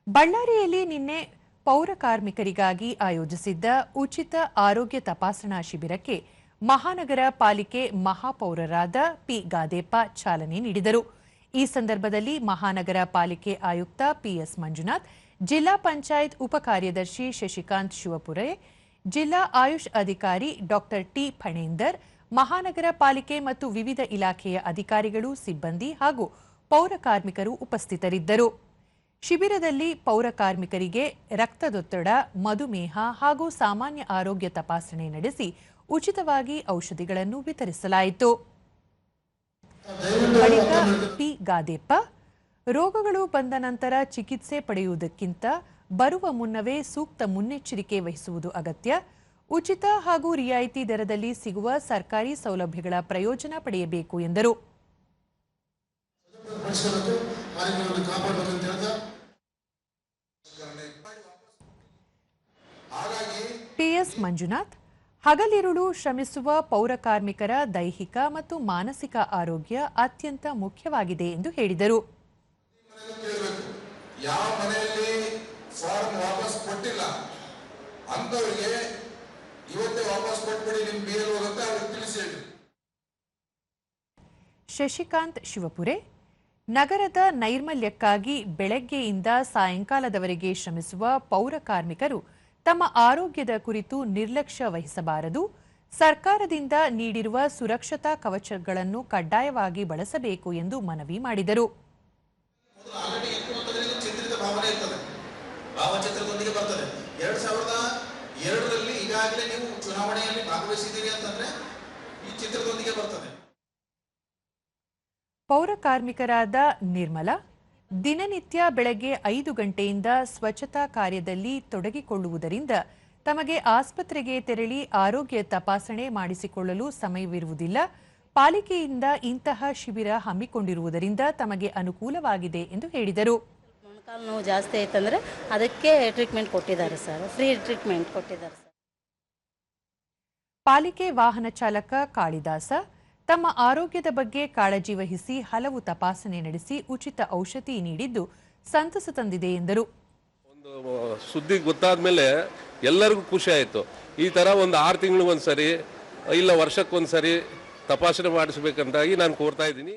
ಬಳ್ಳಾರಿಯಲ್ಲಿ ನಿನ್ನೆ ಪೌರ ಕಾರ್ಮಿಕರಿಗಾಗಿ ಆಯೋಜಿಸಿದ್ದ ಉಚಿತ ಆರೋಗ್ಯ ತಪಾಸಣಾ ಶಿಬಿರಕ್ಕೆ ಮಹಾನಗರ ಪಾಲಿಕೆ ಮಹಾಪೌರರಾದ ಪಿ ಗಾದೇಪ್ಪ ಚಾಲನೆ ನೀಡಿದರು. ಈ ಸಂದರ್ಭದಲ್ಲಿ ಮಹಾನಗರ ಪಾಲಿಕೆ ಆಯುಕ್ತ ಪಿಎಸ್ ಮಂಜುನಾಥ್, ಜಿಲ್ಲಾ ಪಂಚಾಯತ್ ಉಪಕಾರ್ಯದರ್ಶಿ ಶಶಿಕಾಂತ್ ಶಿವಪುರೆ, ಜಿಲ್ಲಾ ಆಯುಷ್ ಅಧಿಕಾರಿ ಡಾಕ್ಟರ್ ಟಿ ಫಣೇಂದರ್, ಮಹಾನಗರ ಪಾಲಿಕೆ ಮತ್ತು ವಿವಿಧ ಇಲಾಖೆಯ ಅಧಿಕಾರಿಗಳು, ಸಿಬ್ಬಂದಿ ಹಾಗೂ ಪೌರ ಕಾರ್ಮಿಕರು ಉಪಸ್ಥಿತರಿದ್ದರು. ಶಿಬಿರದಲ್ಲಿ ಪೌರ ಕಾರ್ಮಿಕರಿಗೆ ರಕ್ತದೊತ್ತಡ, ಮಧುಮೇಹ ಹಾಗೂ ಸಾಮಾನ್ಯ ಆರೋಗ್ಯ ತಪಾಸಣೆ ನಡೆಸಿ ಉಚಿತವಾಗಿ ಔಷಧಿಗಳನ್ನು ವಿತರಿಸಲಾಯಿತು. ಬಳಿಕ ಪಿ ಗಾದೇಪ್ಪ, ರೋಗಗಳು ಬಂದ ನಂತರ ಚಿಕಿತ್ಸೆ ಪಡೆಯುವುದಕ್ಕಿಂತ ಬರುವ ಮುನ್ನವೇ ಸೂಕ್ತ ಮುನ್ನೆಚ್ಚರಿಕೆ ವಹಿಸುವುದು ಅಗತ್ಯ. ಉಚಿತ ಹಾಗೂ ರಿಯಾಯಿತಿ ದರದಲ್ಲಿ ಸಿಗುವ ಸರ್ಕಾರಿ ಸೌಲಭ್ಯಗಳ ಪ್ರಯೋಜನ ಪಡೆಯಬೇಕು ಎಂದರು. ಪಿಎಸ್ ಮಂಜುನಾಥ್, ಹಗಲಿರುಳು ಶ್ರಮಿಸುವ ಪೌರ ಕಾರ್ಮಿಕರ ದೈಹಿಕ ಮತ್ತು ಮಾನಸಿಕ ಆರೋಗ್ಯ ಅತ್ಯಂತ ಮುಖ್ಯವಾಗಿದೆ ಎಂದು ಹೇಳಿದರು. ಯಾವ ಮನೆಯಲ್ಲಿ ಫಾರ್ಮ್ ವಾಪಸ್ ಕೊಟ್ಟಿಲ್ಲ ಅಂತವರಿಗೆ ಇವತ್ತೇ ವಾಪಸ್ ಕೊಟ್ಬಿಡಿ, ನಿಮ್ಮ ಬಿಎಲ್ಒ ಅಂತ ಅವ್ರಿಗೆ ತಿಳಿಸಿ ಹೇಳಿ. ಶಶಿಕಾಂತ್ ಶಿವಪುರೆ, ನಗರದ ನೈರ್ಮಲ್ಯಕ್ಕಾಗಿ ಬೆಳಗ್ಗೆಯಿಂದ ಸಾಯಂಕಾಲದವರೆಗೆ ಶ್ರಮಿಸುವ ಪೌರ ಕಾರ್ಮಿಕರು ತಮ್ಮ ಆರೋಗ್ಯದ ಕುರಿತು ನಿರ್ಲಕ್ಷ್ಯ ವಹಿಸಬಾರದು. ಸರ್ಕಾರದಿಂದ ನೀಡಿರುವ ಸುರಕ್ಷತಾ ಕವಚಗಳನ್ನು ಕಡ್ಡಾಯವಾಗಿ ಬಳಸಬೇಕು ಎಂದು ಮನವಿ ಮಾಡಿದರು. ಭಾವಚಿತ್ರದೊಂದಿಗೆ ಬರ್ತದೆ. 2002ರಲ್ಲಿ ಈಗಾಗಲೇ ನೀವು ಚುನಾವಣೆಯಲ್ಲಿ ಭಾಗವಹಿಸಿದ್ದೀರಿ ಅಂತಂದ್ರೆ ಈ ಚಿತ್ರದೊಂದಿಗೆ ಬರ್ತದೆ. ಪೌರ ಕಾರ್ಮಿಕರಾದ ನಿರ್ಮಲಾ, ದಿನನಿತ್ಯ ಬೆಳಗ್ಗೆ 5 ಗಂಟೆಯಿಂದ ಸ್ವಚ್ಛತಾ ಕಾರ್ಯದಲ್ಲಿ ತೊಡಗಿಕೊಳ್ಳುವುದರಿಂದ ತಮಗೆ ಆಸ್ಪತ್ರೆಗೆ ತೆರಳಿ ಆರೋಗ್ಯ ತಪಾಸಣೆ ಮಾಡಿಸಿಕೊಳ್ಳಲು ಸಮಯವಿರುವುದಿಲ್ಲ. ಪಾಲಿಕೆಯಿಂದ ಇಂತಹ ಶಿಬಿರ ಹಮ್ಮಿಕೊಂಡಿರುವುದರಿಂದ ತಮಗೆ ಅನುಕೂಲವಾಗಿದೆ ಎಂದು ಹೇಳಿದರು. ಮೊಣಕಾಲು ನೋವು ಜಾಸ್ತಿ ಆಯ್ತಂದ್ರೆ ಅದಕ್ಕೆ ಟ್ರೀಟ್ಮೆಂಟ್ ಕೊಟ್ಟಿದ್ದಾರೆ ಸರ್, ಫ್ರೀ ಟ್ರೀಟ್ಮೆಂಟ್ ಕೊಟ್ಟಿದ್ದಾರೆ ಸರ್. ಪಾಲಿಕೆ ವಾಹನ ಚಾಲಕ ಕಾಳಿದಾಸ, ತಮ್ಮ ಆರೋಗ್ಯದ ಬಗ್ಗೆ ಕಾಳಜಿ ವಹಿಸಿ ಹಲವು ತಪಾಸಣೆ ನಡೆಸಿ ಉಚಿತ ಔಷಧಿ ನೀಡಿದ್ದು ಸಂತಸ ತಂದಿದೆ ಎಂದರು. ಒಂದು ಸುದ್ದಿ ಗೊತ್ತಾದ್ಮೇಲೆ ಎಲ್ಲರಿಗೂ ಖುಷಿ ಆಯಿತು. ಈ ಥರ ಒಂದು 6 ತಿಂಗಳಿಗೊಂದ್ಸರಿ ಇಲ್ಲ ವರ್ಷಕ್ಕೊಂದ್ಸರಿ ತಪಾಸಣೆ ಮಾಡಿಸ್ಬೇಕಂತಾಗಿ ನಾನು ಕೋರ್ತಾ ಇದ್ದೀನಿ.